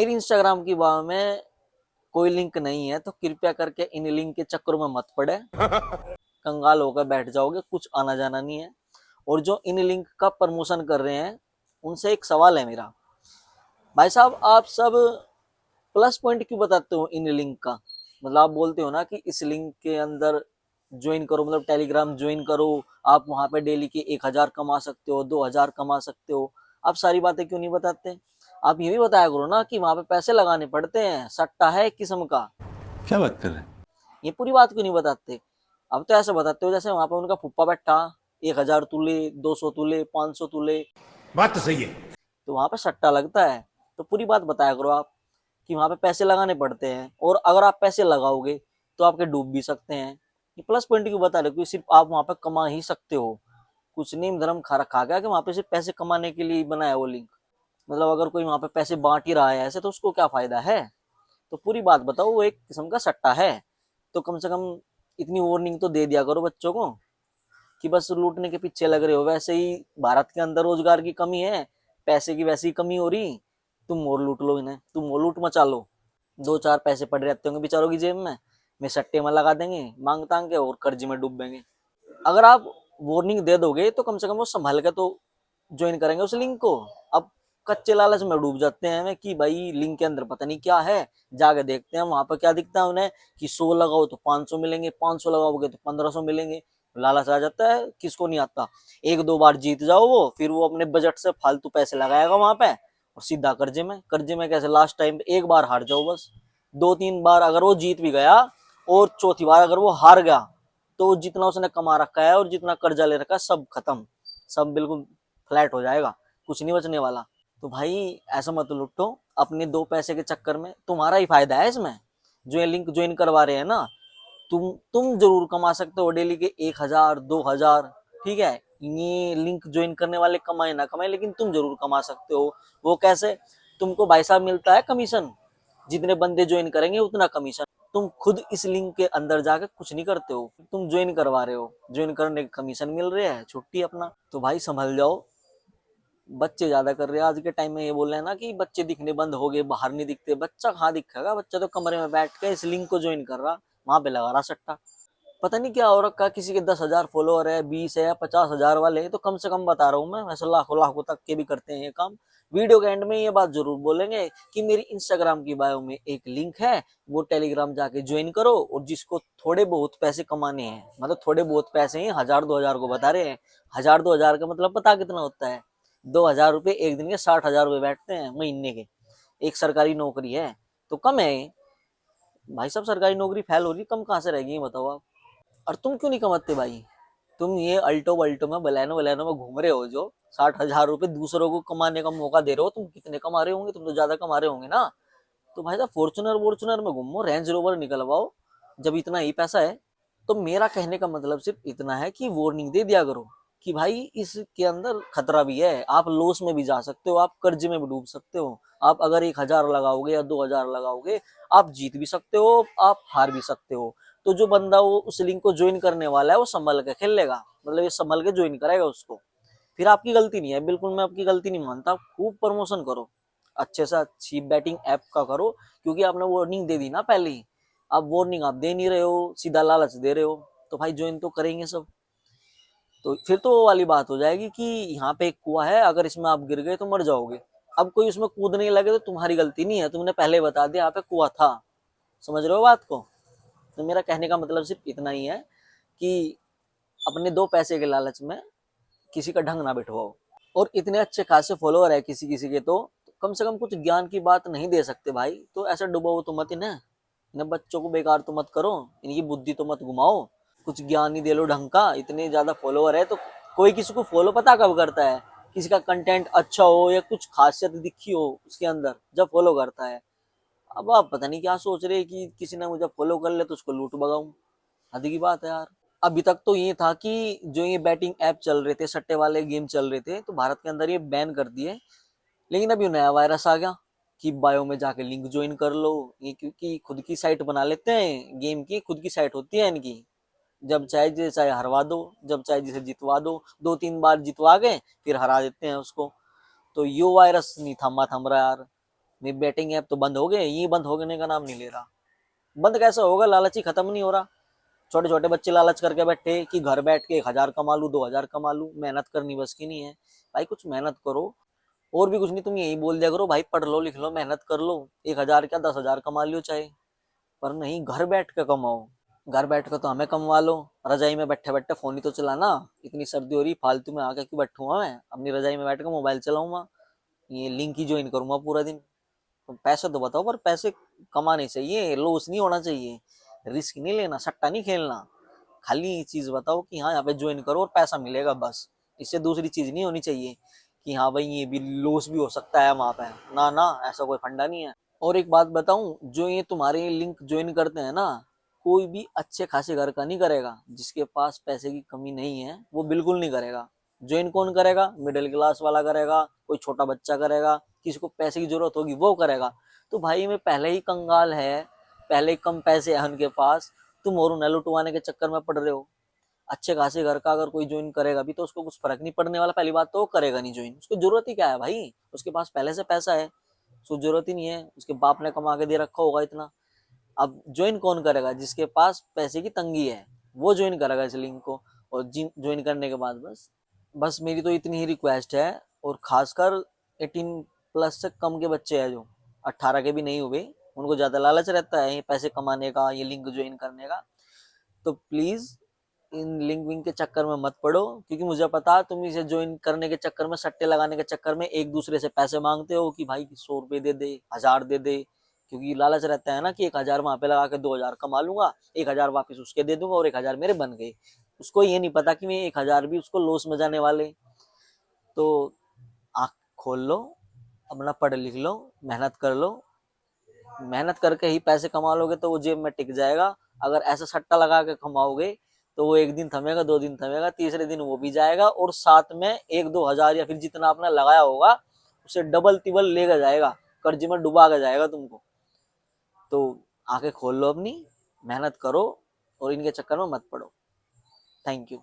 मेरी इंस्टाग्राम की बायो में कोई लिंक नहीं है, तो कृपया करके इन लिंक के चक्करों में मत पड़े। कंगाल होकर बैठ जाओगे, कुछ आना जाना नहीं है। और जो इन लिंक का प्रमोशन कर रहे हैं, उनसे एक सवाल है मेरा, भाई साहब आप सब प्लस पॉइंट क्यों बताते हो इन लिंक का? मतलब आप बोलते हो ना कि इस लिंक के अंदर ज्वाइन करो, मतलब टेलीग्राम ज्वाइन करो, आप वहां पे डेली के 1,000 कमा सकते हो, 2,000 कमा सकते हो। आप सारी बातें क्यों नहीं बताते? आप ये भी बताया करो ना कि वहां पे पैसे लगाने पड़ते हैं, सट्टा है एक किस्म का। क्या बात कर रहे हैं? ये पूरी बात क्यों नहीं बताते? अब तो ऐसे बताते हो जैसे वहां पे उनका फुप्पा बैठा, 1,000 तुले, 200 तुले, 500 तुले, बात तो सही है। तो वहां पे सट्टा लगता है। तो पूरी बात बताया करो आप कि वहां पे पैसे लगाने पड़ते हैं, और अगर आप पैसे लगाओगे तो आपके डूब भी सकते हैं। ये प्लस पॉइंट क्यों बता रहे हो कि सिर्फ आप वहां पे कमा ही सकते हो? कुछ नेम धर्म खा रखा गया कि वहां पे सिर्फ पैसे कमाने के लिए ही बनाया वो लिंक? मतलब अगर कोई वहां पे पैसे बांट ही रहा है ऐसे, तो उसको क्या फायदा है? तो पूरी बात बताओ, वो एक किस्म का सट्टा है। तो कम से कम इतनी वार्निंग तो दे दिया करो बच्चों को कि बस लूटने के पीछे लग रहे हो। वैसे ही भारत के अंदर रोजगार की कमी है, पैसे की वैसी ही कमी हो रही, तुम और लूट लो इन्हें, तुम और लूट मचा लो। दो चार पैसे पड़े रहते होंगे बेचारों की जेब में सट्टे में लगा देंगे मांग तांग के, और कर्ज में डूबेंगे। अगर आप वार्निंग दे दोगे तो कम से कम वो संभाल के तो ज्वाइन करेंगे उस लिंक को। अब कच्चे लालच में डूब जाते हैं कि भाई लिंक के अंदर पता नहीं क्या है, जाके देखते हैं वहां पर क्या दिखता है उन्हें कि 100 लगाओ तो 500 मिलेंगे, 500 लगाओगे तो 1,500 मिलेंगे। लालच आ जाता है, किसको नहीं आता। एक दो बार जीत जाओ वो, फिर वो अपने बजट से फालतू पैसे लगाएगा वहां पे, और सीधा कर्जे में कैसे लास्ट टाइम एक बार हार जाओ बस। दो तीन बार अगर वो जीत भी गया, और चौथी बार अगर वो हार गया, तो जितना उसने कमा रखा है और जितना कर्जा ले रखा है सब खत्म, सब बिल्कुल फ्लैट हो जाएगा, कुछ नहीं बचने वाला। तो भाई ऐसा मत लुटो अपने दो पैसे के चक्कर में, तुम्हारा ही फायदा है इसमें। जो ये लिंक ज्वाइन करवा रहे हैं ना, तुम जरूर कमा सकते हो डेली के 1,000 2,000, ठीक है। ये लिंक ज्वाइन करने वाले कमाए ना कमाए, लेकिन तुम जरूर कमा सकते हो। वो कैसे? तुमको भाई साहब मिलता है कमीशन, जितने बंदे ज्वाइन करेंगे उतना कमीशन। तुम खुद इस लिंक के अंदर जाके कुछ नहीं करते हो, तुम ज्वाइन करवा रहे हो, ज्वाइन करने के कमीशन मिल रहे हैं, छुट्टी अपना। तो भाई संभल जाओ। बच्चे ज्यादा कर रहे हैं आज के टाइम में, ये बोल रहे हैं ना कि बच्चे दिखने बंद हो गए, बाहर नहीं दिखते। बच्चा कहाँ दिखेगा? बच्चा तो कमरे में बैठ के इस लिंक को ज्वाइन कर रहा, वहां पे लगा रहा सट्टा। पता नहीं क्या हो रखा, किसी के 10,000 फॉलोअर है, 20 है या 50,000 वाले, तो कम से कम बता रहा हूँ मैं, वैसे लाखों लाखों तक के भी करते हैं ये काम। वीडियो के एंड में ये बात जरूर बोलेंगे कि मेरी इंस्टाग्राम की बायो में एक लिंक है, वो टेलीग्राम जाके ज्वाइन करो। और जिसको थोड़े बहुत पैसे कमाने हैं, मतलब थोड़े बहुत पैसे हैं, 1,000 2,000 को बता रहे हैं। 1,000 2,000 का मतलब पता कितना होता है? 2,000 रुपये एक दिन के, 60,000 रुपये बैठते हैं महीने के। एक सरकारी नौकरी है, तो कम है भाई साहब। सरकारी नौकरी फेल हो रही, कम कहाँ से रहेगी ये बताओ आप। और तुम क्यों नहीं कमाते भाई? तुम ये अल्टो वल्टो में, बलैनो वलैनो में घूम रहे हो, जो 60,000 रुपये दूसरों को कमाने का मौका दे रहे हो, तुम कितने कमा रहे होंगे? तुम तो ज्यादा कमा रहे होंगे ना। तो भाई साहब फॉर्चुनर वॉर्चुनर में घूमो, रेंज रोवर निकलवाओ, जब इतना ही पैसा है। तो मेरा कहने का मतलब सिर्फ इतना है कि वार्निंग दे दिया करो कि भाई इसके अंदर खतरा भी है, आप लॉस में भी जा सकते हो, आप कर्ज में भी डूब सकते हो। आप अगर 1,000 लगाओगे या 2,000 लगाओगे, आप जीत भी सकते हो, आप हार भी सकते हो। तो जो बंदा वो उस लिंक को ज्वाइन करने वाला है, वो संभल के खेलेगा, मतलब ये संभल के ज्वाइन करेगा उसको। फिर आपकी गलती नहीं है, बिल्कुल मैं आपकी गलती नहीं मानता। खूब प्रमोशन करो, अच्छे से अच्छी बैटिंग ऐप का करो, क्योंकि आपने वार्निंग दे दी ना पहले ही। अब वार्निंग आप दे नहीं रहे हो, सीधा लालच दे रहे हो, तो भाई ज्वाइन तो करेंगे सब। तो फिर तो वो वाली बात हो जाएगी कि यहाँ पे एक कुआं है, अगर इसमें आप गिर गए तो मर जाओगे। अब कोई उसमें कूदने लगे तो तुम्हारी गलती नहीं है, तुमने पहले बता दिया यहाँ पे कुआं था। समझ रहे हो बात को? तो मेरा कहने का मतलब सिर्फ इतना ही है कि अपने दो पैसे के लालच में किसी का ढंग ना बिठवाओ। और इतने अच्छे खासे फॉलोअर है किसी किसी के, तो कम से कम कुछ ज्ञान की बात नहीं दे सकते भाई? तो ऐसा डुबाओ तो मत इन्हें, इन्हें बच्चों को बेकार तो मत करो, इनकी बुद्धि तो मत घुमाओ। कुछ ज्ञान ही दे लो ढंग का। इतने ज्यादा फॉलोअर है तो कोई किसी को फॉलो पता कब करता है? किसी का कंटेंट अच्छा हो या कुछ खासियत दिखी हो उसके अंदर, जब फॉलो करता है। अब आप पता नहीं क्या सोच रहे हैं कि किसी ने मुझे फॉलो कर ले तो उसको लूट भगाऊं। हद की बात है यार। अभी तक तो ये था कि जो ये बैटिंग ऐप चल रहे थे, सट्टे वाले गेम चल रहे थे, तो भारत के अंदर ये बैन कर दिए। लेकिन अभी नया वायरस आ गया कि बायो में जाके लिंक ज्वाइन कर लो। ये क्योंकि खुद की साइट बना लेते हैं, गेम की खुद की साइट होती है इनकी। जब चाहे जिसे चाहे हरवा दो, जब चाहे जिसे जितवा दो, दो तीन बार जितवा गए फिर हरा देते हैं उसको। तो यो वायरस नहीं थमा थम रहा यार। मेरी बैटिंग ऐप तो बंद हो गए, ये बंद होने का नाम नहीं ले रहा। बंद कैसे होगा, लालच ही खत्म नहीं हो रहा। छोटे छोटे बच्चे लालच करके बैठे कि घर बैठ के 1,000 कमा लूं, 2,000 कमा लूं, मेहनत करनी बस की नहीं है। भाई कुछ मेहनत करो, और भी कुछ नहीं, तुम यही बोल दिया करो भाई पढ़ लो लिख लो मेहनत कर लो, 1,000 क्या 10,000 कमा लियो चाहे, पर नहीं घर बैठ के कमाओ। घर बैठ कर तो हमें कमवा लो, रजाई में बैठे बैठे फोन ही तो चलाना। इतनी सर्दी हो रही, फालतू में आके क्यों बैठूंगा मैं अपनी रजाई में बैठ कर मोबाइल चलाऊंगा, ये लिंक ही ज्वाइन करूंगा पूरा दिन। तो पैसे तो बताओ, पर पैसे कमाने चाहिए, लॉस नहीं होना चाहिए, रिस्क नहीं लेना, सट्टा नहीं खेलना। खाली चीज बताओ कि हाँ यहाँ पे ज्वाइन करो और पैसा मिलेगा बस, इससे दूसरी चीज नहीं होनी चाहिए कि हाँ भाई ये भी लॉस भी हो सकता है वहां पे। ना ना, ऐसा कोई फंडा नहीं है। और एक बात बताऊं, जो ये तुम्हारे लिंक ज्वाइन करते हैं ना, कोई भी अच्छे खासे घर का नहीं करेगा। जिसके पास पैसे की कमी नहीं है वो बिल्कुल नहीं करेगा। ज्वाइन कौन करेगा, मिडिल क्लास वाला करेगा, कोई छोटा बच्चा करेगा, किसी को पैसे की जरूरत होगी वो करेगा। तो भाई में पहले ही कंगाल है, पहले ही कम पैसे है उनके पास, तुम और उन्हें लुटवाने के चक्कर में पड़ रहे हो। अच्छे खासे घर का अगर कोई ज्वाइन करेगा भी तो उसको कुछ फर्क नहीं पड़ने वाला। पहली बात तो वो करेगा नहीं ज्वाइन, उसको जरूरत ही क्या है भाई, उसके पास पहले से पैसा है, उसको जरूरत ही नहीं है, उसके बाप ने कमा के दे रखा होगा इतना। अब ज्वाइन कौन करेगा, जिसके पास पैसे की तंगी है वो ज्वाइन करेगा इस लिंक को। और ज्वाइन करने के बाद बस मेरी तो इतनी ही रिक्वेस्ट है। और खासकर 18 प्लस से कम के बच्चे हैं जो 18 के भी नहीं हुए, उनको ज्यादा लालच रहता है ये पैसे कमाने का, ये लिंक ज्वाइन करने का। तो प्लीज इन लिंक विंक के चक्कर में मत पड़ो, क्योंकि मुझे पता है तुम इसे ज्वाइन करने के चक्कर में, सट्टे लगाने के चक्कर में एक दूसरे से पैसे मांगते हो कि भाई 100 रुपये दे दे, 1,000 दे दे। क्योंकि लालच रहता है ना कि 1,000 वहां पे लगा के 2,000 कमा लूंगा, 1,000 वापिस उसके दे दूंगा और 1,000 मेरे बन गए। उसको ये नहीं पता कि मैं 1,000 भी उसको लॉस में जाने वाले। तो आँख खोल लो, अपना पढ़ लिख लो, मेहनत कर लो। मेहनत करके ही पैसे कमा लोगे तो वो जेब में टिक जाएगा। अगर ऐसा सट्टा लगा के कमाओगे तो वो एक दिन थमेगा, 2 दिन थमेगा, तीसरे दिन वो भी जाएगा, और साथ में 1-2 हजार या फिर जितना आपने लगाया होगा उसे डबल तिबल लेकर जाएगा, कर्ज में डुबा के जाएगा तुमको। तो आंखें खोल लो अपनी, मेहनत करो और इनके चक्कर में मत पड़ो। Thank you.